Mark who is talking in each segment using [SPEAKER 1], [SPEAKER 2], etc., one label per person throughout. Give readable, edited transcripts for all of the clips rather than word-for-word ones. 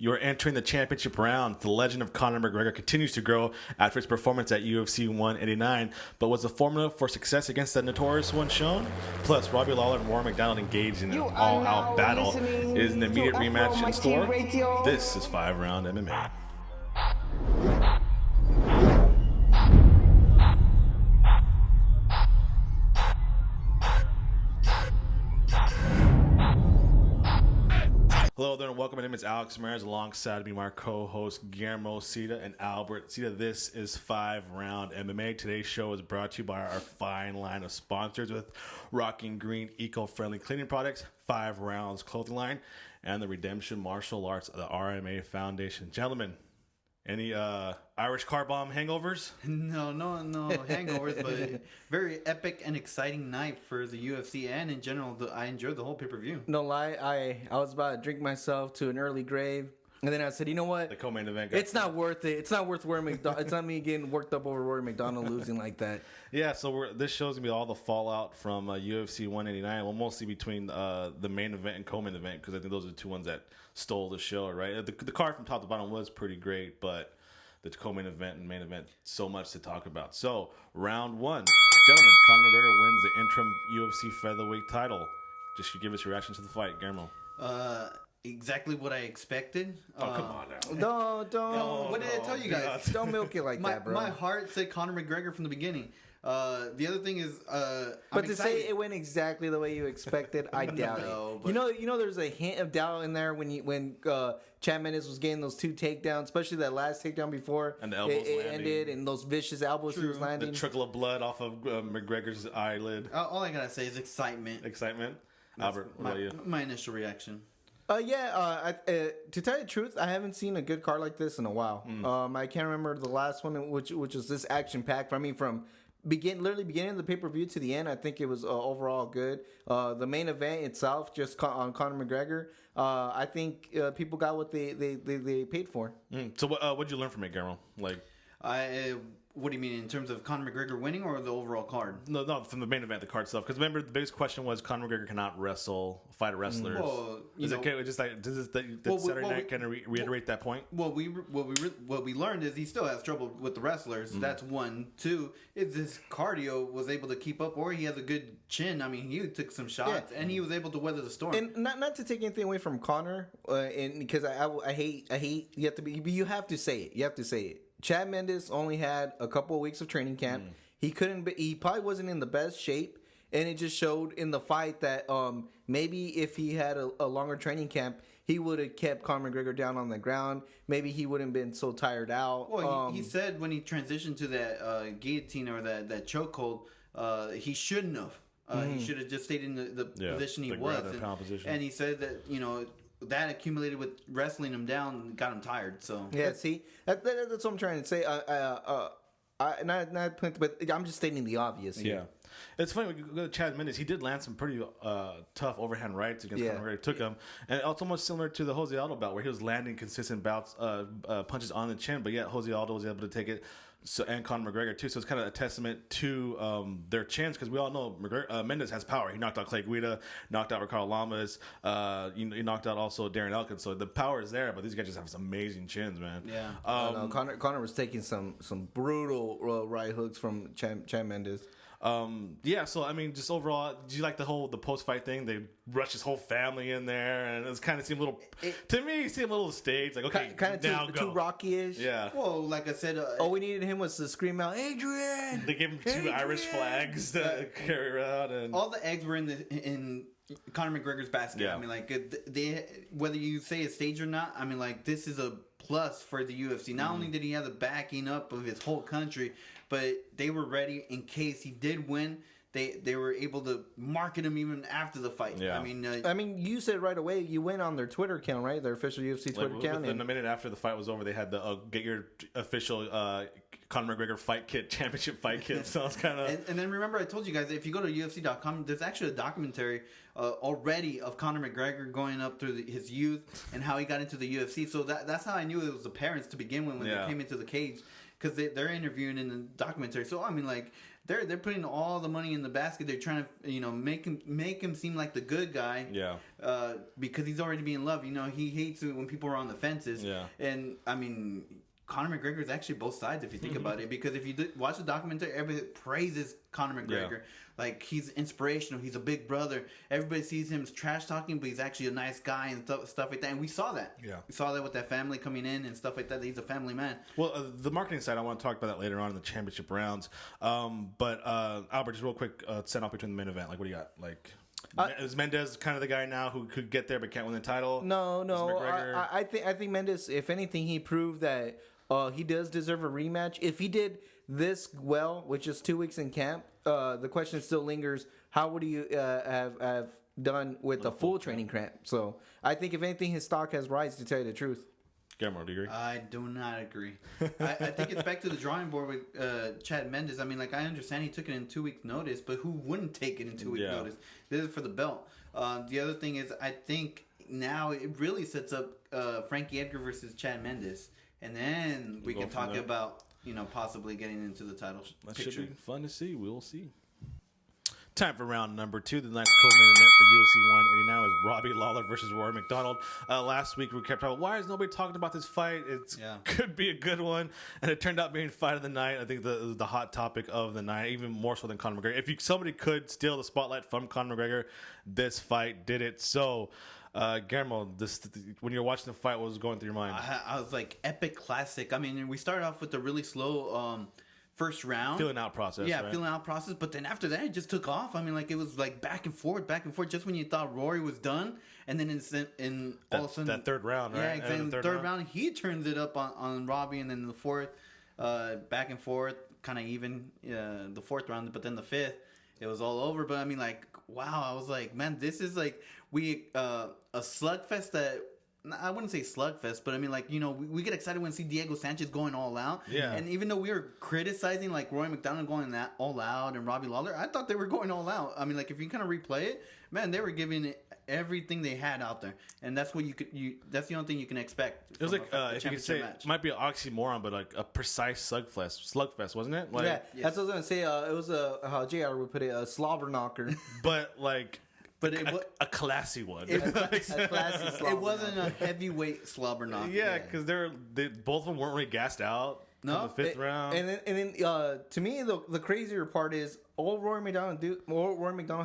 [SPEAKER 1] You're entering the championship round. The legend of Conor McGregor continues to grow after his performance at UFC 189. But was the formula for success against the notorious one shown? Plus, Robbie Lawler and Rory MacDonald engaged in an all-out battle. Is an immediate rematch in store? This is 5-Round MMA. Hello there and welcome. My name is Alex Ramirez. Alongside me, my co-host Guillermo Cita and Albert Cita. This is 5-Round MMA. Today's show is brought to you by our fine line of sponsors with Rocking Green eco-friendly cleaning products, 5 Rounds clothing line, and the Redemption Martial Arts of the RMA Foundation. Gentlemen, any Irish car bomb hangovers?
[SPEAKER 2] No hangovers, but very epic and exciting night for the UFC and in general. I enjoyed the whole pay-per-view.
[SPEAKER 3] No lie, I was about to drink myself to an early grave, and then I said, you know what?
[SPEAKER 1] The co-main event.
[SPEAKER 3] It's not worth it. It's not worth it's not me getting worked up over Rory MacDonald losing like that.
[SPEAKER 1] Yeah, so this show's gonna be all the fallout from UFC 189. Well, mostly between the main event and co-main event, because I think those are the two ones that stole the show, right? The card from top to bottom was pretty great, but the co-main event and main event, so much to talk about. So, round one. Gentlemen, Conor McGregor wins the interim UFC featherweight title. Just give us your reaction to the fight, Guillermo.
[SPEAKER 2] Exactly what I expected.
[SPEAKER 1] Oh, come on now.
[SPEAKER 3] Don't.
[SPEAKER 2] What did I tell you guys?
[SPEAKER 3] Don't milk it like that, bro.
[SPEAKER 2] My heart said Conor McGregor from the beginning. The other thing is,
[SPEAKER 3] but to say it went exactly the way you expected, I doubt it. You know, there's a hint of doubt in there when Chad Mendes was getting those 2 takedowns, especially that last takedown before
[SPEAKER 1] and the elbows
[SPEAKER 3] it ended, and those vicious elbows he was landing.
[SPEAKER 1] The trickle of blood off of McGregor's eyelid.
[SPEAKER 2] All I gotta say is excitement.
[SPEAKER 1] Excitement. Albert, what about you?
[SPEAKER 2] My initial reaction.
[SPEAKER 3] To tell you the truth, I haven't seen a good card like this in a while. I can't remember the last one, which was this action packed. I mean, from beginning of the pay-per-view to the end, I think it was overall good. The main event itself, just on Conor McGregor, I think people got what they paid for.
[SPEAKER 1] So what'd you learn from it, Guillermo?
[SPEAKER 2] What do you mean in terms of Conor McGregor winning or the overall card?
[SPEAKER 1] No, from the main event, the card itself. Because remember, the biggest question was Conor McGregor cannot fight wrestlers.
[SPEAKER 2] Well,
[SPEAKER 1] is it okay? Just like does Saturday night kind of reiterate that point?
[SPEAKER 2] What we learned is he still has trouble with the wrestlers. That's 1. 2 is his cardio was able to keep up, or he has a good chin. I mean, he took some shots and he was able to weather the storm.
[SPEAKER 3] And not to take anything away from Conor, and because I hate you have to say it. You have to say it. Chad Mendes only had a couple of weeks of training camp. He probably wasn't in the best shape, and it just showed in the fight that maybe if he had a longer training camp, he would have kept Conor McGregor down on the ground. Maybe he wouldn't have been so tired out.
[SPEAKER 2] Well, he said when he transitioned to that guillotine or that chokehold, he shouldn't have. He should have just stayed in the position he was. And he said that, that accumulated with wrestling him down got him tired. So
[SPEAKER 3] see, that's what I'm trying to say. But I'm just stating the obvious here.
[SPEAKER 1] Yeah, it's funny when you go to Chad Mendes. He did land some pretty tough overhand rights against Conor McGregor. Took him, and it's almost similar to the Jose Aldo bout where he was landing consistent bouts, punches on the chin, but yet Jose Aldo was able to take it. So and Conor McGregor too. So it's kind of a testament to their chins, because we all know Mendes has power. He knocked out Clay Guida, knocked out Ricardo Lamas, he knocked out also Darren Elkins. So the power is there, but these guys just have some amazing chins, man.
[SPEAKER 2] Yeah.
[SPEAKER 3] Conor was taking some brutal right hooks from Chad Mendes.
[SPEAKER 1] So I mean, just overall, do you like the post-fight thing? They rushed his whole family in there, and it kind of seemed to me, it seemed a little staged. Like, okay,
[SPEAKER 3] kind of too Rocky-ish.
[SPEAKER 1] Yeah.
[SPEAKER 3] Well, like I said, all we needed him was to scream out, "Adrian!"
[SPEAKER 1] They gave him 2 Irish flags to carry around, and
[SPEAKER 2] all the eggs were in Conor McGregor's basket. Yeah. I mean, like whether you say it's staged or not, I mean, like this is a plus for the UFC. Not only did he have the backing up of his whole country, but they were ready in case he did win. They were able to market him even after the fight.
[SPEAKER 1] Yeah.
[SPEAKER 3] I mean, you said right away you went on their Twitter account, right? Their official UFC Twitter account.
[SPEAKER 1] Within a minute after the fight was over, they had the get your official Conor McGregor fight kit, championship fight kit. So it's kind of.
[SPEAKER 2] And then remember, I told you guys, if you go to UFC.com, there's actually a documentary already of Conor McGregor going up through his youth and how he got into the UFC. So that's how I knew it was the parents to begin with when they came into the cage. Because they're interviewing in the documentary. So, I mean, like, they're putting all the money in the basket. They're trying to make him seem like the good guy.
[SPEAKER 1] Yeah.
[SPEAKER 2] Because he's already being loved. He hates it when people are on the fences.
[SPEAKER 1] Yeah.
[SPEAKER 2] And I mean, Conor McGregor is actually both sides if you think about it. Because if you watch the documentary, everybody praises Conor McGregor. Yeah. Like, he's inspirational. He's a big brother. Everybody sees him as trash talking, but he's actually a nice guy and stuff like that. And we saw that.
[SPEAKER 1] Yeah.
[SPEAKER 2] We saw that with that family coming in and stuff like that. He's a family man.
[SPEAKER 1] Well, the marketing side, I want to talk about that later on in the championship rounds. But Albert, just real quick, send off between the main event. Like, what do you got? Like, is Mendes kind of the guy now who could get there but can't win the title?
[SPEAKER 3] No. I think Mendes, if anything, he proved that he does deserve a rematch. If he did this well, which is 2 weeks in camp, the question still lingers: how would you have done with a full training camp? So I think, if anything, his stock has risen. To tell you the truth,
[SPEAKER 1] Guillermo, do you agree?
[SPEAKER 2] I do not agree. I think it's back to the drawing board with Chad Mendes. I mean, like, I understand he took it in 2 weeks' notice, but who wouldn't take it in 2 weeks' notice? This is for the belt. The other thing is, I think now it really sets up Frankie Edgar versus Chad Mendes, and then we can talk about possibly getting into the title picture.
[SPEAKER 1] That should be fun to see. We'll see. Time for round number 2. The next co-main event for UFC 189 was Robbie Lawler versus Rory MacDonald. Last week we kept talking, why is nobody talking about this fight? It could be a good one, and it turned out being fight of the night. I think it was the hot topic of the night, even more so than Conor McGregor. If somebody could steal the spotlight from Conor McGregor, this fight did it. So, Guillermo, when you were watching the fight, what was going through your mind?
[SPEAKER 2] I was like, epic classic. I mean, we started off with a really slow first round.
[SPEAKER 1] Feeling out process.
[SPEAKER 2] Yeah,
[SPEAKER 1] right?
[SPEAKER 2] feeling out process. But then after that, it just took off. I mean, like, it was like back and forth. Just when you thought Rory was done. And then all of a sudden.
[SPEAKER 1] That third round, right?
[SPEAKER 2] Yeah, exactly. The third round, he turns it up on Robbie. And then the fourth, back and forth, kind of even. The fourth round. But then the fifth, it was all over. But I mean, like, wow. I was like, man, this is like a slugfest that. I wouldn't say slugfest, but I mean, like, we get excited when we see Diego Sanchez going all out.
[SPEAKER 1] Yeah.
[SPEAKER 2] And even though we were criticizing, like, Rory MacDonald going that all out and Robbie Lawler, I thought they were going all out. I mean, like, if you kind of replay it, man, they were giving it everything they had out there, and that's what that's the only thing you can expect.
[SPEAKER 1] It was like, if you could say, it might be an oxymoron, but like a precise slugfest, wasn't it? Like,
[SPEAKER 3] yeah, that's what I was gonna say. It was how JR would put it, a slobber knocker,
[SPEAKER 1] but like.
[SPEAKER 2] But
[SPEAKER 1] a classy one.
[SPEAKER 2] A classy slobber. It wasn't a heavyweight slobber knocker.
[SPEAKER 1] Yeah, because they both of them weren't really gassed out.
[SPEAKER 2] No,
[SPEAKER 1] the fifth round.
[SPEAKER 3] And then to me, the crazier part is all Rory MacDonald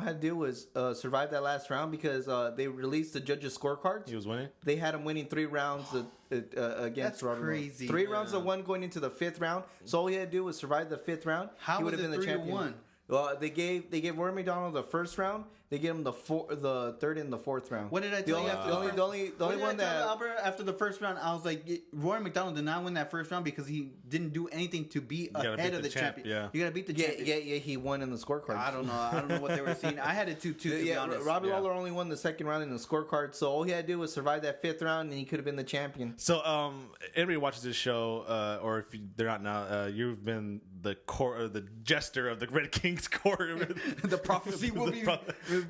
[SPEAKER 3] had to do was survive that last round, because they released the judges' scorecards.
[SPEAKER 1] He was winning.
[SPEAKER 3] They had him winning 3 rounds against
[SPEAKER 2] That's
[SPEAKER 3] Robbie.
[SPEAKER 2] crazy.
[SPEAKER 3] 3 rounds to 1 going into the 5th round. So all he had to do was survive the 5th round.
[SPEAKER 2] How
[SPEAKER 3] he would
[SPEAKER 2] was
[SPEAKER 3] have
[SPEAKER 2] it
[SPEAKER 3] been the
[SPEAKER 2] 3-1?
[SPEAKER 3] Well, they gave Rory MacDonald the 1st round. They gave him the 3rd and the 4th round.
[SPEAKER 2] What did I tell you?
[SPEAKER 3] The only one that
[SPEAKER 2] Albert, after the first round, I was like, Rory MacDonald did not win that first round because he didn't do anything to be ahead of the champion.
[SPEAKER 1] Yeah.
[SPEAKER 2] You got to beat the champion.
[SPEAKER 3] Yeah, he won in the scorecard.
[SPEAKER 2] I don't know what they were seeing. I had it 2-2 to be honest.
[SPEAKER 3] Robbie Lawler only won the 2nd round in the scorecard, so all he had to do was survive that 5th round, and he could have been the champion.
[SPEAKER 1] So, anybody watches this show, or if they're not now, you've been the jester of the Red King's court.
[SPEAKER 2] The prophecy will be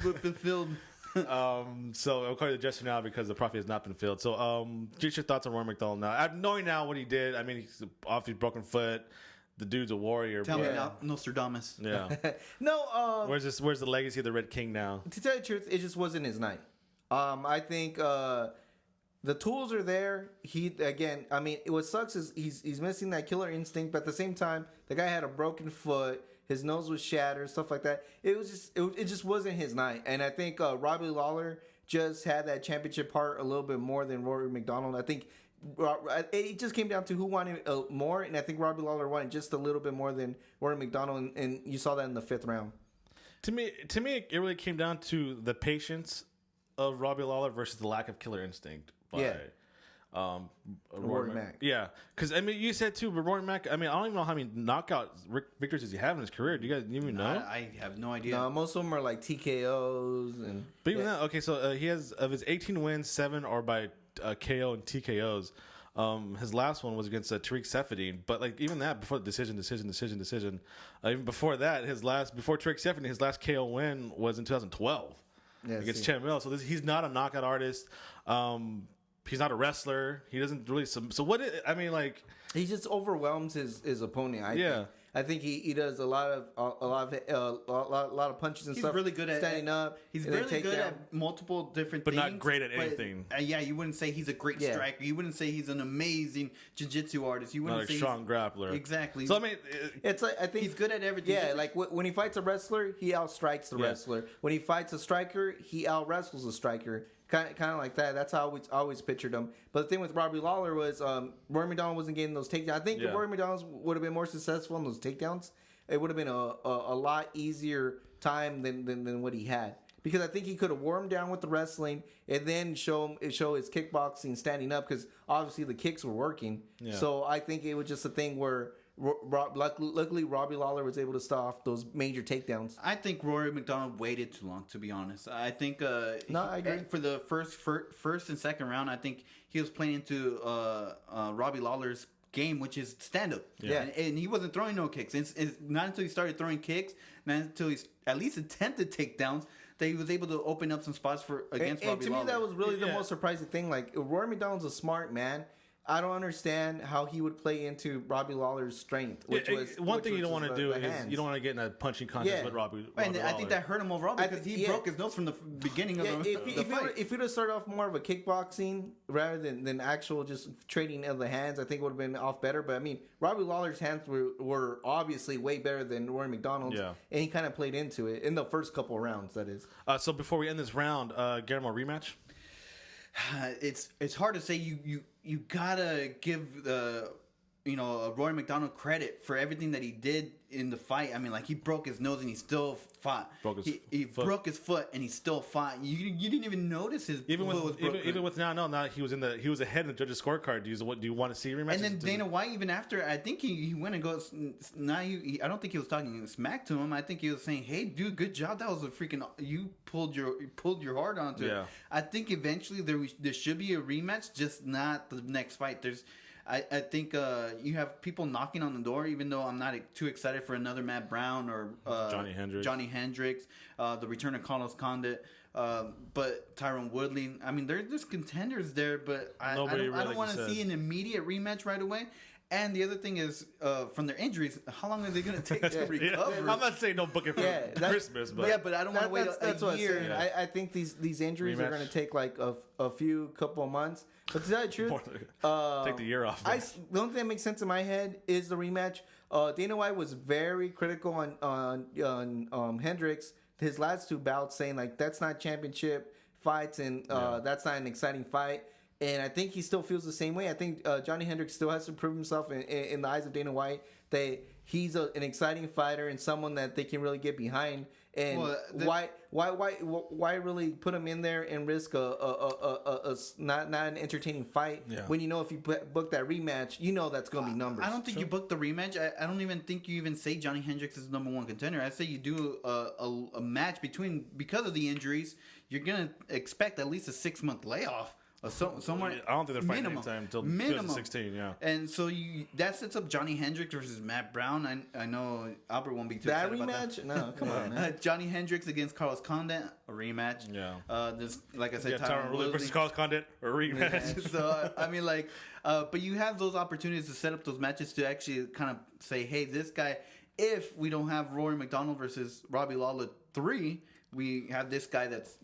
[SPEAKER 2] fulfilled.
[SPEAKER 1] So I'll call you the jester now because the prophecy has not been filled. So, just your thoughts on Rory MacDonald now. Knowing now what he did, I mean, he's off his broken foot. The dude's a warrior.
[SPEAKER 2] Tell me now, Nostradamus.
[SPEAKER 1] Yeah.
[SPEAKER 3] No.
[SPEAKER 1] Where's the legacy of the Red King now?
[SPEAKER 3] To tell you the truth, it just wasn't his night. I think the tools are there. I mean, what sucks is he's missing that killer instinct, but at the same time, the guy had a broken foot. His nose was shattered, stuff like that. It just wasn't his night. And I think Robbie Lawler just had that championship part a little bit more than Rory MacDonald. I think it just came down to who wanted more, and I think Robbie Lawler wanted just a little bit more than Rory MacDonald, and you saw that in the 5th round.
[SPEAKER 1] To me, it really came down to the patience of Robbie Lawler versus the lack of killer instinct by
[SPEAKER 3] Rory Mac.
[SPEAKER 1] Yeah, because I mean, you said too, but Rory Mac. I mean, I don't even know how many knockout victories does he have in his career. Do you guys even know?
[SPEAKER 2] I have no idea.
[SPEAKER 3] No, most of them are like TKOs and.
[SPEAKER 1] But even that, okay, so he has of his 18 wins, 7 are by KO and TKOs. His last one was against Tariq Seferdine, but like even that before the decision. Even before that, before Tariq Seferdine, his last KO win was in 2012 against Chan Miller. So he's not a knockout artist. He's not a wrestler. He doesn't really. So what? I mean, like
[SPEAKER 3] he just overwhelms his opponent. I think. I think he does a lot of punches and
[SPEAKER 2] He's
[SPEAKER 3] stuff.
[SPEAKER 2] really good at
[SPEAKER 3] standing up.
[SPEAKER 2] He's really good at multiple different
[SPEAKER 1] but
[SPEAKER 2] things.
[SPEAKER 1] not great at anything.
[SPEAKER 2] Yeah, you wouldn't say he's a great striker. You wouldn't say he's an amazing jiu-jitsu artist. You wouldn't
[SPEAKER 1] Not a
[SPEAKER 2] say
[SPEAKER 1] strong grappler.
[SPEAKER 2] Exactly.
[SPEAKER 1] So I mean,
[SPEAKER 3] it's like I think
[SPEAKER 2] he's good at everything.
[SPEAKER 3] Yeah, like when he fights a wrestler, he outstrikes the wrestler. When he fights a striker, he out wrestles a striker. Kind of like that. That's how I always pictured him. But the thing with Robbie Lawler was Rory MacDonald wasn't getting those takedowns. I think if Rory MacDonald would have been more successful in those takedowns, it would have been a lot easier time than what he had. Because I think he could have wore him down with the wrestling and then show his kickboxing standing up, because obviously the kicks were working. Yeah. So I think it was just a thing where luckily Robbie Lawler was able to stop those major takedowns.
[SPEAKER 2] I think Rory MacDonald waited too long, to be honest. I think
[SPEAKER 3] I agree.
[SPEAKER 2] For the first and second round, I think he was playing into Robbie Lawler's game, which is stand up.
[SPEAKER 3] Yeah.
[SPEAKER 2] And he wasn't throwing no kicks. It's not until he started throwing kicks, not until he at least attempted takedowns, that he was able to open up some spots against Robbie Lawler. And
[SPEAKER 3] to me, that was really the most surprising thing. Like, Rory MacDonald's a smart man. I don't understand how he would play into Robbie Lawler's strength.
[SPEAKER 1] One thing you don't want to do is you don't want to get in a punching contest with Robbie
[SPEAKER 2] and I
[SPEAKER 1] Lawler.
[SPEAKER 2] think that hurt him overall because he broke his nose from the beginning of the fight.
[SPEAKER 3] If he'd have started off more of a kickboxing rather than actual just trading of the hands, I think it would have been off better. But I mean, Robbie Lawler's hands were obviously way better than Rory MacDonald's, and he kind of played into it in the first couple of rounds. That is.
[SPEAKER 1] So before we end this round, Guillermo, rematch.
[SPEAKER 2] It's hard to say. You gotta give Rory MacDonald credit for everything that he did in the fight. I mean, like, he broke his nose and he still fought. He broke his foot and he still fought. You didn't even notice his foot was broken.
[SPEAKER 1] Even with now he was ahead in the judges' scorecard. Do you want to see a rematch?
[SPEAKER 2] And then Dana White, even after, I think he went and goes. Now I don't think he was talking smack to him. I think he was saying, "Hey, dude, good job. That was a freaking you pulled your heart onto it." I think eventually there should be a rematch, just not the next fight. I think you have people knocking on the door, even though I'm not too excited for another Matt Brown or Johnny Hendricks, the return of Carlos Condit, but Tyron Woodley. I mean, there's contenders there, but I don't want to see an immediate rematch right away. And the other thing is, from their injuries, how long are they going to take to recover?
[SPEAKER 1] I'm not saying no booking for Christmas, but
[SPEAKER 2] but I don't want to wait a year.
[SPEAKER 3] I think these injuries are going to take like a couple of months. But to tell you the truth,
[SPEAKER 1] take the year off.
[SPEAKER 3] The only thing that makes sense in my head is the rematch. Dana White was very critical on Hendricks his last two bouts, saying like that's not championship fights and that's not an exciting fight. And I think he still feels the same way. I think Johnny Hendricks still has to prove himself in the eyes of Dana White that he's an exciting fighter and someone that they can really get behind. And why really put him in there and risk a not an entertaining fight when you know if you book that rematch, you know that's going to be numbers.
[SPEAKER 2] I don't think you book the rematch. I don't even think you even say Johnny Hendricks is the number one contender. I say you do a match because of the injuries. You're going to expect at least a 6-month layoff. Somewhere,
[SPEAKER 1] I don't think they're fighting anytime until 2016. Yeah,
[SPEAKER 2] and so that sets up Johnny Hendricks versus Matt Brown. I know Albert won't be too
[SPEAKER 3] that
[SPEAKER 2] excited
[SPEAKER 3] rematch.
[SPEAKER 2] About that.
[SPEAKER 3] No, come on, man.
[SPEAKER 2] Johnny Hendricks against Carlos Condit, a rematch.
[SPEAKER 1] Yeah.
[SPEAKER 2] There's, like I said,
[SPEAKER 1] Tyron Woodley versus Carlos Condit, a rematch.
[SPEAKER 2] So I mean, like, but you have those opportunities to set up those matches to actually kind of say, hey, this guy. If we don't have Rory MacDonald versus Robbie Lawler 3. We have this guy that's,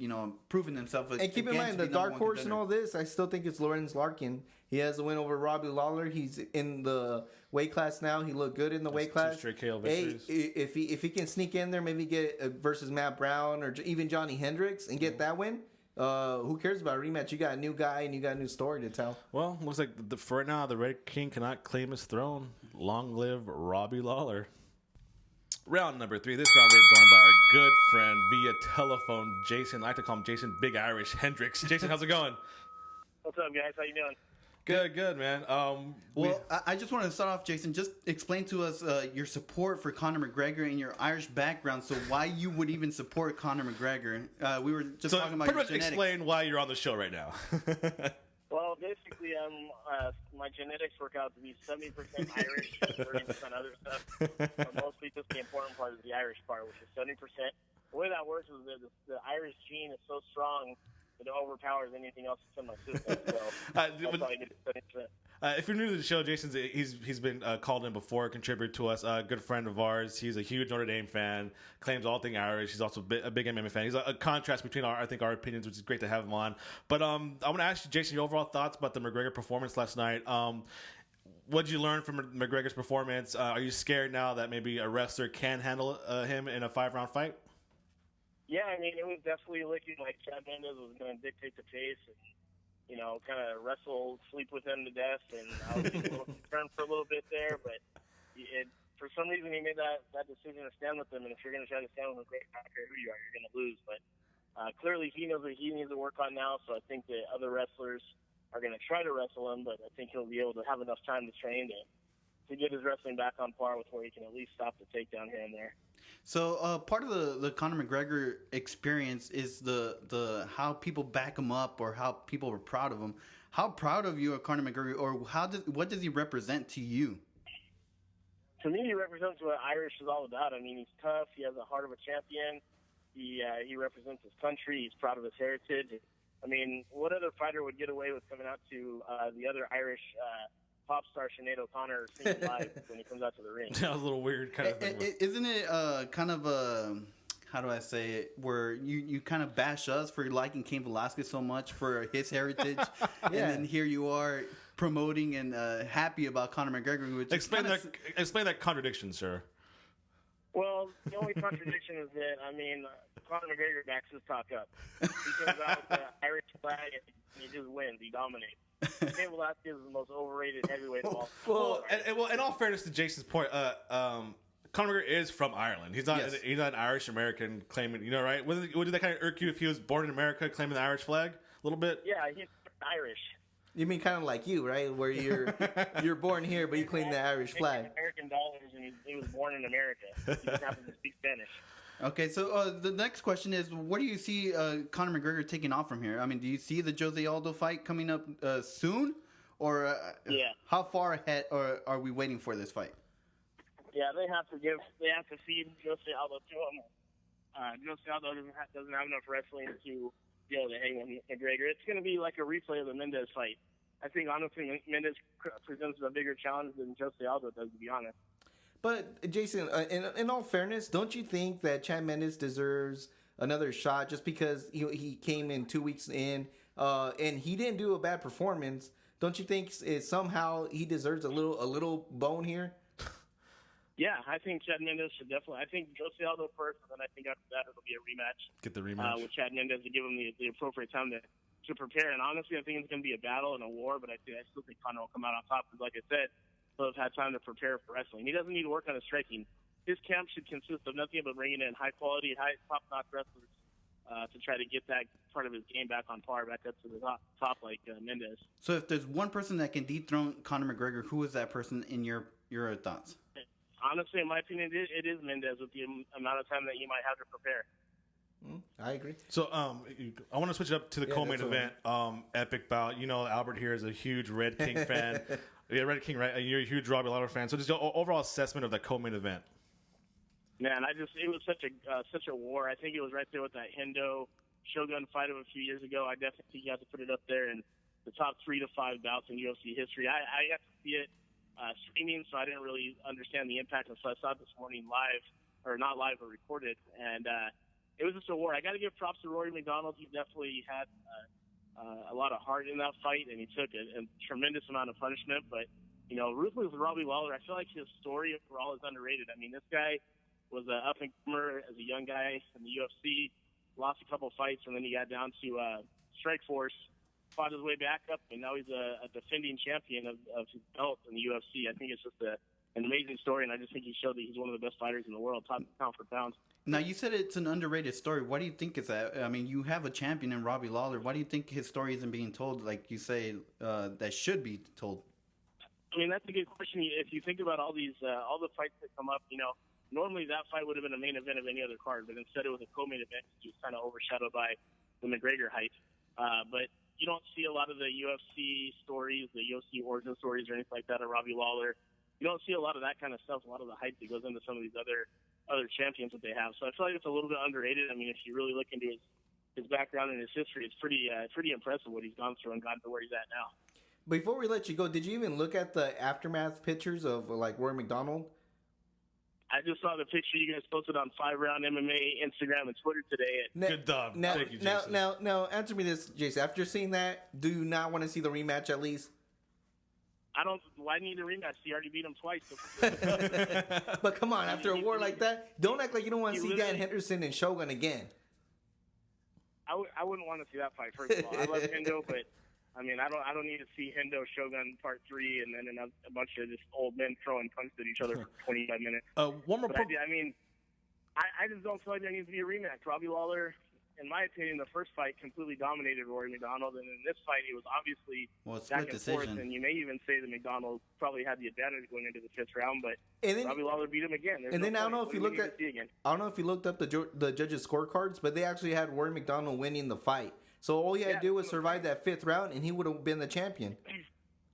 [SPEAKER 2] proven himself.
[SPEAKER 3] And keep in mind, the dark horse and all this, I still think it's Lawrence Larkin. He has a win over Robbie Lawler. He's in the weight class now. He looked good in the weight class.
[SPEAKER 1] 2 straight KO victories.
[SPEAKER 3] If he can sneak in there, maybe get versus Matt Brown or even Johnny Hendricks and get that win. Who cares about a rematch? You got a new guy and you got a new story to tell.
[SPEAKER 1] Well, looks like for right now, the Red King cannot claim his throne. Long live Robbie Lawler. Round number 3. This round we're joined by our good friend via telephone, Jason. I like to call him Jason Big Irish Hendricks. Jason, how's it going?
[SPEAKER 4] What's up, guys? How you doing?
[SPEAKER 1] Good, man.
[SPEAKER 2] I just want to start off, Jason. Just explain to us your support for Conor McGregor and your Irish background. So why you would even support Conor McGregor? We were just talking about your genetics.
[SPEAKER 1] Explain why you're on the show right now.
[SPEAKER 4] Well, basically, my genetics work out to be 70% Irish, 30% other stuff. But mostly just the important part is the Irish part, which is 70%. The way that works is that the Irish gene is so strong that it overpowers anything else that's in my system. So that's why I get 70%.
[SPEAKER 1] If you're new to the show, he's been called in before, contributed to us. A good friend of ours. He's a huge Notre Dame fan. Claims all thing Irish. He's also a big MMA fan. He's a contrast between our opinions, which is great to have him on. But I want to ask you, Jason, your overall thoughts about the McGregor performance last night. What did you learn from McGregor's performance? Are you scared now that maybe a wrestler can handle him in a 5-round fight?
[SPEAKER 4] Yeah, I mean, it was definitely looking like Chad Mendes was going to dictate the pace and, kind of wrestle, sleep with him to death. And I was a little concerned for a little bit there, but for some reason he made that decision to stand with him. And if you're going to try to stand with a great fighter, who you are, you're going to lose. But clearly he knows what he needs to work on now, so I think the other wrestlers are going to try to wrestle him, but I think he'll be able to have enough time to train to get his wrestling back on par with where he can at least stop the takedown here and there.
[SPEAKER 2] So part of the Conor McGregor experience is the how people back him up or how people are proud of him. How proud of you are Conor McGregor, or what does he represent to you?
[SPEAKER 4] To me, he represents what Irish is all about. I mean, he's tough. He has the heart of a champion. He represents his country. He's proud of his heritage. I mean, what other fighter would get away with coming out to the other Irish pop star Sinead O'Connor singing live when he comes out to the ring?
[SPEAKER 1] That was a little weird kind of thing.
[SPEAKER 2] Isn't it kind of a, how do I say it, where you kind of bash us for liking Cain Velasquez so much for his heritage, and then here you are promoting and happy about Conor McGregor. Which
[SPEAKER 1] explain that contradiction, sir.
[SPEAKER 4] Well, the only contradiction is that, I mean, Conor McGregor backs his talk up. He comes out with the Irish flag and he just wins. He dominates. Cain Velasquez is the most overrated heavyweight of all.
[SPEAKER 1] Well, in all fairness to Jason's point, Conor McGregor is from Ireland. He's not an Irish American claiming, right? Would that kind of irk you if he was born in America claiming the Irish flag a little bit?
[SPEAKER 4] Yeah, he's Irish.
[SPEAKER 3] You mean kind of like you, right? Where you're born here, but you claim the Irish flag.
[SPEAKER 4] American dollars, and he was born in America. He just happens to speak Spanish.
[SPEAKER 2] Okay, so the next question is, what do you see Conor McGregor taking off from here? I mean, do you see the Jose Aldo fight coming up soon, or how far ahead are we waiting for this fight?
[SPEAKER 4] Yeah, they have to feed Jose Aldo to him. Jose Aldo doesn't have enough wrestling to be able to hang with McGregor. It's going to be like a replay of the Mendes fight. I think, honestly, Mendes presents a bigger challenge than Jose Aldo does, to be honest.
[SPEAKER 3] But, Jason, in all fairness, don't you think that Chad Mendes deserves another shot just because he came in 2 weeks in and he didn't do a bad performance? Don't you think somehow he deserves a little bone here?
[SPEAKER 4] Yeah, I think Chad Mendes should definitely. I think Jose Aldo first, and then I think after that it'll be a rematch.
[SPEAKER 1] Get the rematch
[SPEAKER 4] with Chad Mendes to give him the appropriate time to prepare. And honestly, I think it's going to be a battle and a war, but I still think Conor will come out on top because, like I said, he'll have had time to prepare for wrestling. He doesn't need to work on his striking. His camp should consist of nothing but bringing in high-quality, top-notch wrestlers to try to get that part of his game back on par, back up to the top like Mendes.
[SPEAKER 2] So if there's one person that can dethrone Conor McGregor, who is that person in your thoughts?
[SPEAKER 4] Honestly, in my opinion, it is Mendes with the amount of time that you might have to prepare.
[SPEAKER 3] I agree.
[SPEAKER 1] So I want to switch it up to the co-main event, epic bout. Albert here is a huge Red King fan. Yeah, Red King, right? You're a huge Robbie Lawler fan. So just your overall assessment of the co-main event.
[SPEAKER 4] Man, it was such a war. I think it was right there with that Hendo Shogun fight of a few years ago. I definitely think you have to put it up there in the top 3 to 5 bouts in UFC history. I got to see it streaming, so I didn't really understand the impact. And so I saw it this morning live, or not live, but recorded. And it was just a war. I got to give props to Rory MacDonald. He definitely had a lot of heart in that fight, and he took a tremendous amount of punishment. But, ruthless Robbie Lawler, I feel like his story overall is underrated. I mean, this guy was an up-and-comer as a young guy in the UFC, lost a couple fights, and then he got down to Strikeforce, fought his way back up, and now he's a defending champion of his belt in the UFC. I think it's just an amazing story, and I just think he showed that he's one of the best fighters in the world, top pound for pound.
[SPEAKER 2] Now, you said it's an underrated story. Why do you think it's that? I mean, you have a champion in Robbie Lawler. Why do you think his story isn't being told, like you say, that should be told?
[SPEAKER 4] I mean, that's a good question. If you think about all the fights that come up, normally that fight would have been a main event of any other card, but instead it was a co-main event. It was kind of overshadowed by the McGregor hype. But you don't see a lot of the UFC stories, the UFC origin stories or anything like that of Robbie Lawler. You don't see a lot of that kind of stuff, a lot of the hype that goes into some of these other champions that they have. So I feel like it's a little bit underrated. I mean, if you really look into his background and his history, it's pretty impressive what he's gone through and gotten to where he's at now.
[SPEAKER 3] Before we let you go, did you even look at the aftermath pictures of like Rory MacDonald?
[SPEAKER 4] I just saw the picture you guys posted on FiveRoundMMA, Instagram, and Twitter today.
[SPEAKER 1] Good dub. Thank you, Jason.
[SPEAKER 3] Now, answer me this, Jason. After seeing that, do you not want to see the rematch at least?
[SPEAKER 4] I don't. Why need a rematch? He already beat him twice.
[SPEAKER 3] But come on, after a war like that, don't act like you don't want to see Dan Henderson and Shogun again.
[SPEAKER 4] I wouldn't want to see that fight. First of all, I love Hendo, but I mean, I don't need to see Hendo Shogun Part 3 and then a bunch of just old men throwing punches at each other for 25 minutes.
[SPEAKER 1] One more.
[SPEAKER 4] I just don't feel like there needs to be a rematch. Robbie Lawler, in my opinion, the first fight completely dominated Rory MacDonald, and in this fight, it was obviously back and forth. And you may even say that MacDonald probably had the advantage going into the 5th round, but Robbie Lawler beat him again.
[SPEAKER 3] I don't know if you looked up the judges' scorecards, but they actually had Rory MacDonald winning the fight. So all he had to do was survive that 5th round, and he would have been the champion.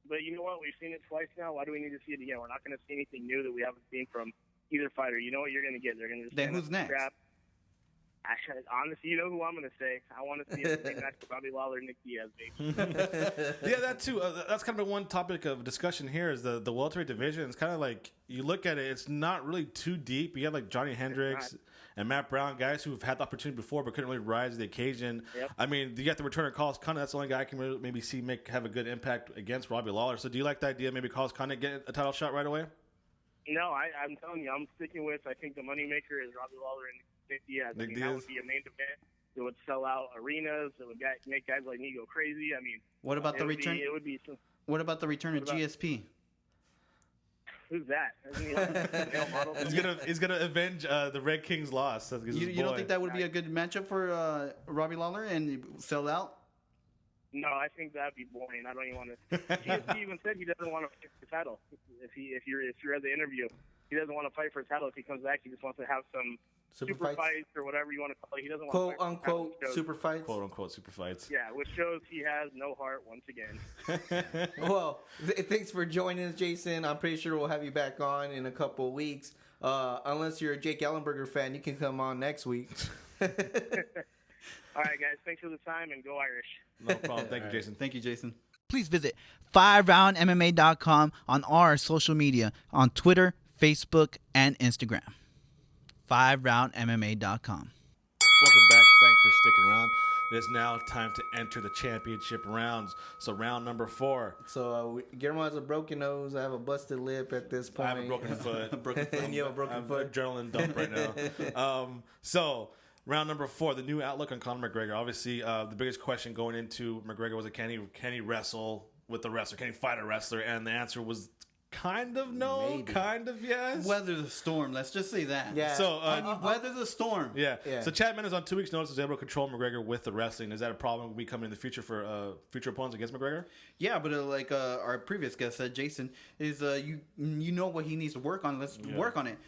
[SPEAKER 4] But you know what? We've seen it twice now. Why do we need to see it again? We're not going to see anything new that we haven't seen from either fighter. You know what you're going to get? They're going to just
[SPEAKER 2] then who's next?
[SPEAKER 4] Actually, honestly, you know who I'm going to say. I want to see a rematch with Robbie Lawler, Nick Diaz, baby.
[SPEAKER 1] Yeah, that too. That's kind of one topic of discussion here is the welterweight division. It's kind of like you look at it, it's not really too deep. You have like Johnny Hendricks and Matt Brown, guys who've had the opportunity before but couldn't really rise to the occasion. Yep. I mean, you got the return of Carlos Condit. That's the only guy I can really maybe see have a good impact against Robbie Lawler. So do you like the idea of maybe Carlos Condit get a title shot right away?
[SPEAKER 4] No, I'm telling you, I'm sticking with. I think the moneymaker is Robbie Lawler and Nick Diaz. That would be a main event. It would sell out arenas. It would make guys like me go crazy. I mean,
[SPEAKER 2] what about the return? What about the return of GSP?
[SPEAKER 4] Who's that?
[SPEAKER 1] He's gonna avenge the Red King's loss.
[SPEAKER 2] You don't think that would be a good matchup for Robbie Lawler and sell out?
[SPEAKER 4] No, I think that'd be boring. I don't even want to. GSP even said he doesn't want to fight for the title. If you read the interview, he doesn't want to fight for a title. If he comes back, he just wants to have some super fights or whatever you want to call it. He doesn't want
[SPEAKER 3] quote
[SPEAKER 4] to fight
[SPEAKER 3] unquote super fights.
[SPEAKER 1] Quote unquote super fights.
[SPEAKER 4] Yeah, which shows he has no heart once again.
[SPEAKER 3] Well, thanks for joining us, Jason. I'm pretty sure we'll have you back on in a couple of weeks. Unless you're a Jake Ellenberger fan, you can come on next week.
[SPEAKER 4] All right, guys. Thanks for the time, and go Irish.
[SPEAKER 1] No problem. Thank you, Jason.
[SPEAKER 2] Thank you, Jason. Please visit FiveRoundMMA.com on our social media on Twitter, Facebook, and Instagram. FiveRoundMMA.com.
[SPEAKER 1] Welcome back. Thanks for sticking around. It is now time to enter the championship rounds. So round number 4.
[SPEAKER 3] So Guillermo has a broken nose. I have a busted lip at this point.
[SPEAKER 1] I have a broken foot.
[SPEAKER 3] And you have a broken foot.
[SPEAKER 1] Adrenaline dump right now. So round number 4, the new outlook on Conor McGregor. Obviously, the biggest question going into McGregor was, can he wrestle with the wrestler? Can he fight a wrestler? And the answer was kind of no, maybe. Kind of yes.
[SPEAKER 2] Weather the storm. Let's just say that.
[SPEAKER 3] Yeah.
[SPEAKER 1] So
[SPEAKER 2] weather the storm.
[SPEAKER 1] Yeah. So Chad Mendes on 2 weeks' notice was able to control McGregor with the wrestling. Is that a problem we come in the future for future opponents against McGregor?
[SPEAKER 2] Yeah, but like our previous guest said, Jason, is you know what he needs to work on. Let's work on it.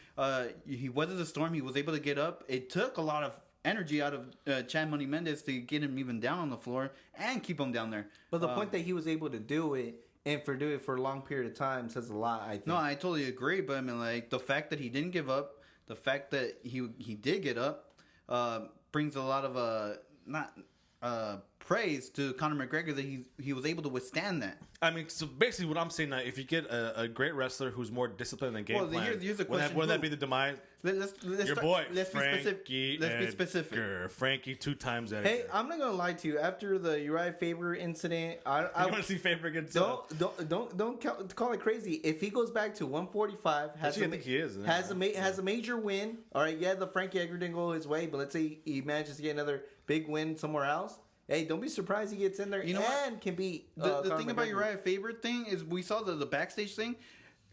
[SPEAKER 2] He weathered the storm. He was able to get up. It took a lot of energy out of Chad Money Mendes to get him even down on the floor and keep him down there.
[SPEAKER 3] But the point that he was able to do it and do it for a long period of time says a lot, I think.
[SPEAKER 2] No, I totally agree. But I mean, like, the fact that he didn't give up, the fact that he did get up, brings a lot of praise to Conor McGregor that he was able to withstand that.
[SPEAKER 1] I mean, so basically what I'm saying now, if you get a great wrestler who's more disciplined than game plan,
[SPEAKER 2] here's the question.
[SPEAKER 1] Wouldn't that be the demise?
[SPEAKER 2] Let's
[SPEAKER 1] Frankie
[SPEAKER 2] be specific.
[SPEAKER 1] Frankie 2 times that.
[SPEAKER 3] Hey, I'm not gonna lie to you. After the Uriah Faber incident, I
[SPEAKER 1] want to see Faber against.
[SPEAKER 3] Don't call it crazy. If he goes back to 145,
[SPEAKER 1] I think he is.
[SPEAKER 3] Has a major win. All right, yeah, the Frankie Edgar didn't go his way, but let's say he manages to get another big win somewhere else. Hey, don't be surprised he gets in there and can beat.
[SPEAKER 2] The thing about Uriah Faber thing is we saw the backstage thing.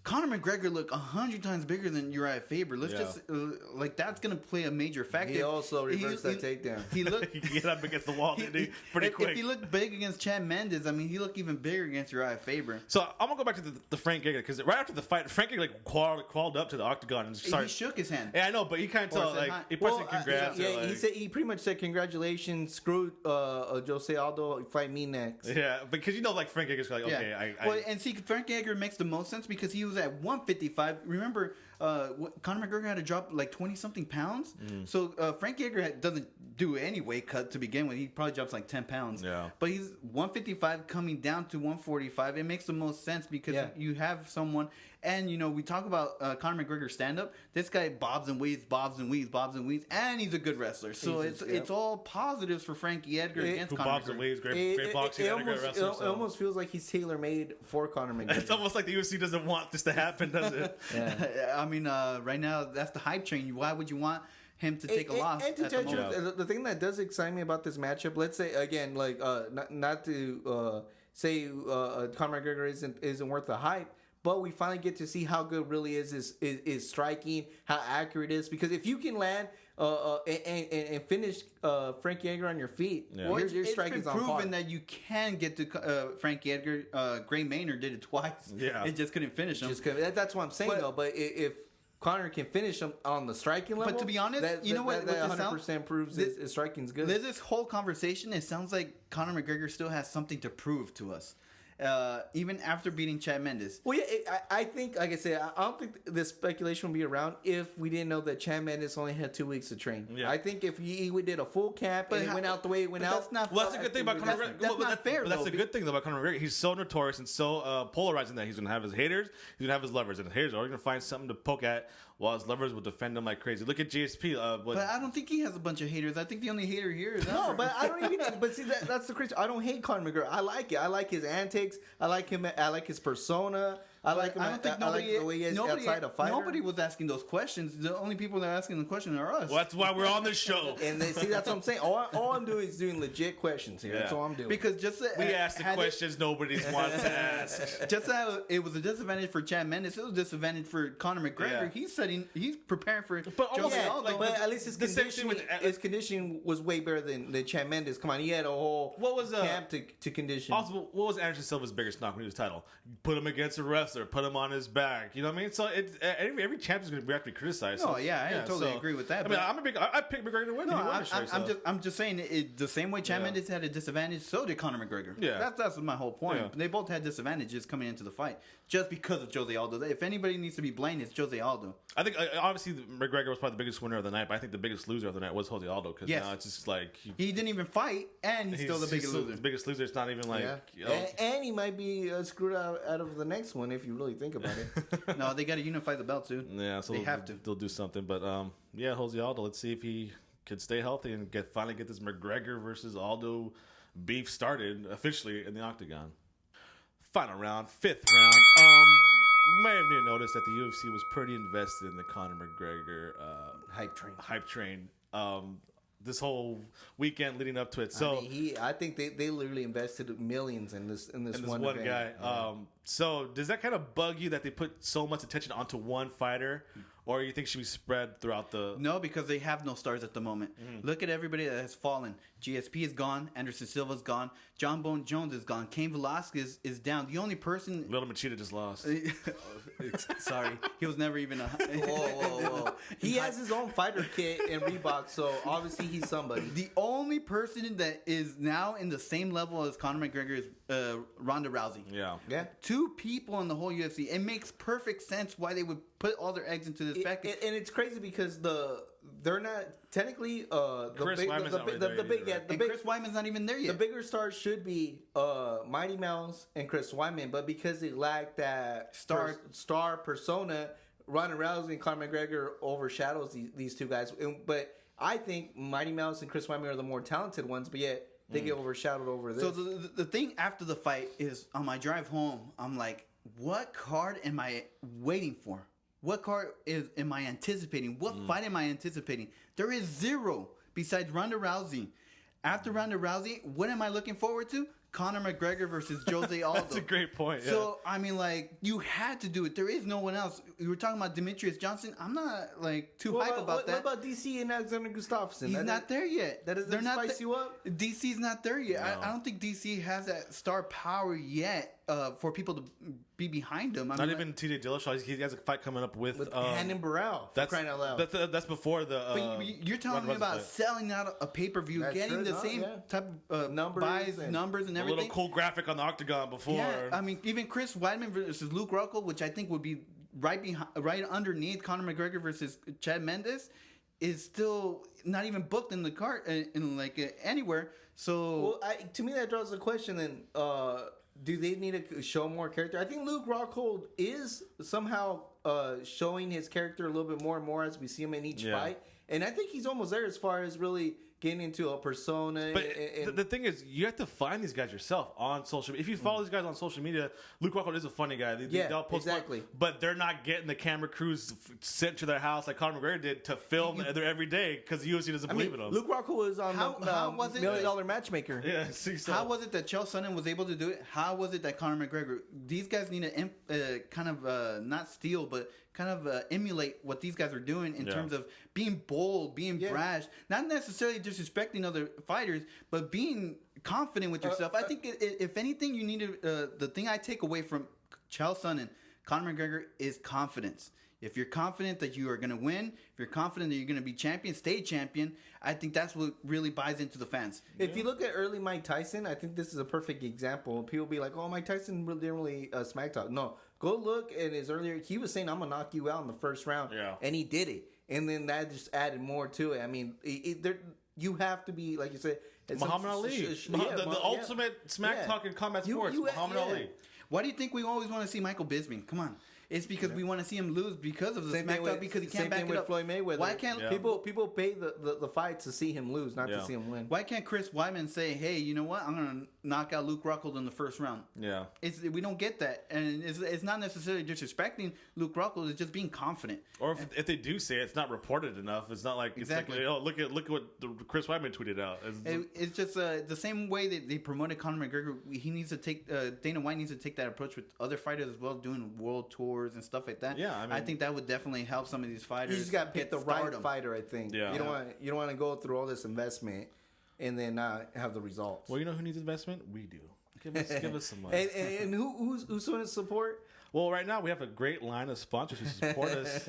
[SPEAKER 2] Conor McGregor looked 100 times bigger than Uriah Faber. Let's just that's going to play a major factor.
[SPEAKER 3] He also reversed that takedown.
[SPEAKER 2] He looked.
[SPEAKER 1] He get up against the wall, didn't he? Pretty quick.
[SPEAKER 2] If he looked big against Chad Mendes, I mean, he looked even bigger against Uriah Faber.
[SPEAKER 1] So I'm gonna go back to the Frank Giga because right after the fight, Frank Giga crawled up to the octagon and started.
[SPEAKER 2] He shook his hand.
[SPEAKER 1] Yeah, I know, but he kind of told he probably said congrats.
[SPEAKER 3] He pretty much said congratulations. Screw Jose Aldo, fight me next.
[SPEAKER 1] Yeah, because like Frank Giga's like okay,
[SPEAKER 2] and see, Frank Edgar makes the most sense because he was was at 155. Remember, Conor McGregor had to drop like 20-something pounds. So Frankie Edgar doesn't do any weight cut to begin with. He probably drops like 10 pounds.
[SPEAKER 1] Yeah.
[SPEAKER 2] But he's 155 coming down to 145. It makes the most sense because you have someone. And, we talk about Conor McGregor's stand-up. This guy bobs and weaves, and he's a good wrestler. So it's all positives for Frankie Edgar against Conor
[SPEAKER 1] bobs
[SPEAKER 2] McGregor.
[SPEAKER 1] and weaves, great boxing, and a great wrestler.
[SPEAKER 3] It almost feels like he's tailor-made for Conor McGregor.
[SPEAKER 1] It's almost like the UFC doesn't want this to happen, does it?
[SPEAKER 3] Yeah.
[SPEAKER 2] I mean, right now, that's the hype train. Why would you want him to take a loss?
[SPEAKER 3] And to tell you, the thing that does excite me about this matchup, let's say, again, like, not to say Conor McGregor isn't worth the hype, but we finally get to see how good really is striking, how accurate it is. Because if you can land and finish Frankie Edgar on your feet, your striking's on par.
[SPEAKER 2] It's been proven that you can get to Frankie Edgar. Gray Maynard did it twice.
[SPEAKER 1] Yeah.
[SPEAKER 2] It just couldn't finish him.
[SPEAKER 3] That's what I'm saying, though. But if Conor can finish him on the striking level,
[SPEAKER 2] but to be honest, that
[SPEAKER 3] 100% proves his striking's good.
[SPEAKER 2] There's this whole conversation. It sounds like Conor McGregor still has something to prove to us. Even after beating Chad Mendes.
[SPEAKER 3] Well, yeah, I think, like I said, I don't think this speculation would be around if we didn't know that Chad Mendes only had 2 weeks to train. Yeah. I think if we did a full camp and it went out the way it went out.
[SPEAKER 2] That's
[SPEAKER 1] that's a good thing about Conor McGregor.
[SPEAKER 2] That's not fair,
[SPEAKER 1] but that's a good thing about Conor McGregor. He's so notorious and so polarizing that he's going to have his haters, he's going to have his lovers, and his haters are going to find something to poke at, while his lovers will defend him like crazy. Look at GSP.
[SPEAKER 2] But I don't think he has a bunch of haters. I think the only hater here is
[SPEAKER 3] no. But I don't even. But see, that's the crazy. I don't hate Conor McGregor. I like it. I like his antics. I like him. I like his persona. I like him.
[SPEAKER 2] I don't think
[SPEAKER 3] like the way he is outside a fighter.
[SPEAKER 2] Nobody was asking those questions. The only people that are asking the question are us.
[SPEAKER 1] Well, that's why we're on this show.
[SPEAKER 3] And see, that's what I'm saying. All I'm doing is doing legit questions here. Yeah. That's all I'm doing.
[SPEAKER 2] Because just
[SPEAKER 1] we ask the questions nobody's wanted to ask.
[SPEAKER 2] Just how it was a disadvantage for Chad Mendes, it was a disadvantage for Conor McGregor.
[SPEAKER 1] Yeah.
[SPEAKER 2] He's preparing for.
[SPEAKER 3] But at least his conditioning was way better than Chad Mendes. Come on, he had a whole camp to condition.
[SPEAKER 1] Also, what was Anderson Silva's biggest knock when he was title? Put him against a wrestler. Put him on his back. You know what I mean? So every champ is going to have to be criticized.
[SPEAKER 2] Oh, I totally agree with that.
[SPEAKER 1] I mean, I picked McGregor to win.
[SPEAKER 2] No, I'm just saying the same way Chad Mendes had a disadvantage, so did Conor McGregor.
[SPEAKER 1] Yeah,
[SPEAKER 2] that's my whole point.
[SPEAKER 1] Yeah.
[SPEAKER 2] They both had disadvantages coming into the fight just because of Jose Aldo. If anybody needs to be blamed, it's Jose Aldo.
[SPEAKER 1] I think obviously McGregor was probably the biggest winner of the night, but I think the biggest loser of the night was Jose Aldo because now it's just like
[SPEAKER 2] he didn't even fight, and he's still the biggest loser.
[SPEAKER 1] The biggest loser. It's not even like
[SPEAKER 3] and he might be screwed out of the next one if you really think about it.
[SPEAKER 2] No, they got to unify the belts, dude.
[SPEAKER 1] Yeah, so they'll do something. But Jose Aldo. Let's see if he could stay healthy and finally get this McGregor versus Aldo beef started officially in the octagon. Final round, 5th round. You may have noticed that the UFC was pretty invested in the Conor McGregor hype train. This whole weekend leading up to it. So
[SPEAKER 3] I think they literally invested millions in this one
[SPEAKER 1] guy. Yeah. So does that kind of bug you that they put so much attention onto one fighter, or you think it should be spread throughout the?
[SPEAKER 2] No, because they have no stars at the moment. Look at everybody that has fallen. GSP is gone. Anderson Silva's gone. John Bone Jones is gone. Cain Velasquez is down. The only person.
[SPEAKER 1] Little Machida just lost.
[SPEAKER 2] Sorry, he was never even a.
[SPEAKER 3] Whoa. He has his own fighter kit in Reebok, so obviously he's somebody.
[SPEAKER 2] The only person that is now in the same level as Conor McGregor is Ronda Rousey.
[SPEAKER 1] Yeah.
[SPEAKER 2] 2 people in the whole UFC. It makes perfect sense why they would put all their eggs into this package.
[SPEAKER 3] And it's crazy because they're not technically
[SPEAKER 1] Chris Weidman's not really there either.
[SPEAKER 2] Chris Weidman's not even there yet.
[SPEAKER 3] The bigger stars should be Mighty Mouse and Chris Weidman, but because they lack that star persona, Ronda Rousey and Conor McGregor overshadows these 2 guys. But I think Mighty Mouse and Chris Weidman are the more talented ones, but yet they get overshadowed over this.
[SPEAKER 2] So the thing after the fight is on my drive home, I'm like, what card am I waiting for? What card am I anticipating? What fight am I anticipating? There is 0 besides Ronda Rousey. After Ronda Rousey, what am I looking forward to? Conor McGregor versus Jose Aldo.
[SPEAKER 1] That's a great point. Yeah.
[SPEAKER 2] So, I mean, like, you had to do it. There is no one else. You were talking about Demetrius Johnson. I'm not, like, too hype about that.
[SPEAKER 3] What about DC and Alexander Gustafsson?
[SPEAKER 2] He's not there yet.
[SPEAKER 3] That doesn't spice you up?
[SPEAKER 2] DC's not there yet.
[SPEAKER 1] No.
[SPEAKER 2] I don't think DC has that star power yet for people to be behind him.
[SPEAKER 1] Not even TJ Dillashaw. He has a fight coming up with
[SPEAKER 3] Brandon Burrell.
[SPEAKER 1] That's
[SPEAKER 3] crying out loud.
[SPEAKER 1] That's before the.
[SPEAKER 2] But you're telling me about selling out a pay-per-view, getting the same type of numbers and everything.
[SPEAKER 1] A little cool graphic on the octagon before.
[SPEAKER 2] Yeah, I mean, even Chris Weidman versus Luke Rockhold, which I think would be right underneath Conor McGregor versus Chad Mendes, is still not even booked in the card anywhere. So,
[SPEAKER 3] to me, that draws the question. Then, do they need to show more character? I think Luke Rockhold is somehow showing his character a little bit more and more as we see him in each fight, and I think he's almost there as far as really getting into a persona.
[SPEAKER 1] But the thing is, you have to find these guys yourself on social media. If you follow these guys on social media, Luke Rockhold is a funny guy. They'll post
[SPEAKER 3] exactly.
[SPEAKER 1] But they're not getting the camera crews sent to their house like Conor McGregor did to film every day because the UFC doesn't believe in them.
[SPEAKER 3] Luke Rockhold was on the $1 million matchmacher.
[SPEAKER 1] Yeah,
[SPEAKER 2] how was it that Chael Sonnen was able to do it? How was it that Conor McGregor? These guys need to kind of not steal, but kind of emulate what these guys are doing in terms of being bold, being brash, not necessarily disrespecting other fighters, but being confident with yourself. I think if anything, you need to. The thing I take away from Chael Sonnen, Conor McGregor, is confidence. If you're confident that you are going to win, if you're confident that you're going to be champion, stay champion, I think that's what really buys into the fans.
[SPEAKER 3] If you look at early Mike Tyson, I think this is a perfect example. People be like, oh, Mike Tyson didn't really smack talk. No, go look at his earlier. He was saying, I'm going to knock you out in the first round.
[SPEAKER 1] Yeah.
[SPEAKER 3] And he did it. And then that just added more to it. I mean, you have to be, like you said.
[SPEAKER 1] Muhammad Ali. The ultimate smack talk in combat sports. Muhammad Ali.
[SPEAKER 2] Why do you think we always want to see Michael Bisping? Come on. It's because we want to see him lose because of the smack talk, because he can't back it up. Same thing with
[SPEAKER 3] Floyd Mayweather.
[SPEAKER 2] Why can't
[SPEAKER 3] people pay the fight to see him lose, not to see him win?
[SPEAKER 2] Why can't Chris Weidman say, "Hey, you know what? I'm going to knock out Luke Rockhold in the first round"?
[SPEAKER 1] Yeah,
[SPEAKER 2] we don't get that, and it's not necessarily disrespecting Luke Rockhold. It's just being confident.
[SPEAKER 1] Or if they do say it, it's not reported enough. It's not like
[SPEAKER 2] exactly.
[SPEAKER 1] It's like, oh, look at what Chris Weidman tweeted out.
[SPEAKER 2] It's just the same way that they promoted Conor McGregor. He needs to take Dana White needs to take that approach with other fighters as well, doing world tours and stuff like that.
[SPEAKER 1] Yeah, I mean,
[SPEAKER 2] I think that would definitely help some of these fighters.
[SPEAKER 3] You just got to pick the right
[SPEAKER 2] stardom.
[SPEAKER 3] fighter, I think.
[SPEAKER 1] Yeah.
[SPEAKER 3] You don't want to go through all this investment and then not have the results.
[SPEAKER 1] Well, you know who needs investment? We do. Give us some money.
[SPEAKER 3] And who's going to support?
[SPEAKER 1] Well, right now we have a great line of sponsors who support us,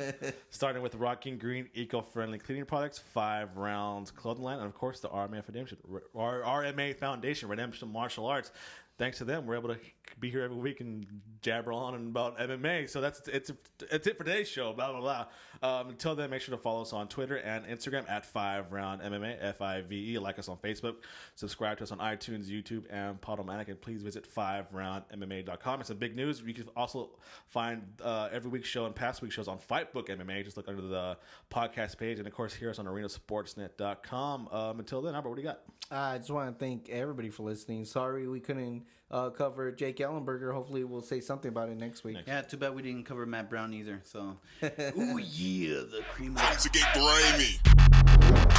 [SPEAKER 1] starting with Rocking Green eco-friendly cleaning products, 5 Rounds clothing line, and of course the RMMA Foundation, Redemption Martial Arts. Thanks to them, we're able to be here every week and jabber on about MMA. So it's it for today's show. Blah blah blah. Until then, make sure to follow us on Twitter and Instagram at FiveRoundMMA, FIVE. Like us on Facebook, subscribe to us on iTunes, YouTube, and Podomatic. And please visit FiveRoundMMA.com. It's a big news. You can also find every week's show and past week's shows on Fightbook MMA. Just look under the podcast page, and of course, hear us on ArenaSportsNet.com. Until then, Albert, what do you got?
[SPEAKER 3] I just want to thank everybody for listening. Sorry we couldn't cover Jake Ellenberger. Hopefully we'll say something about it next week.
[SPEAKER 2] Yeah, too bad we didn't cover Matt Brown either. So, ooh yeah, the cream.
[SPEAKER 5] Time to get grimy.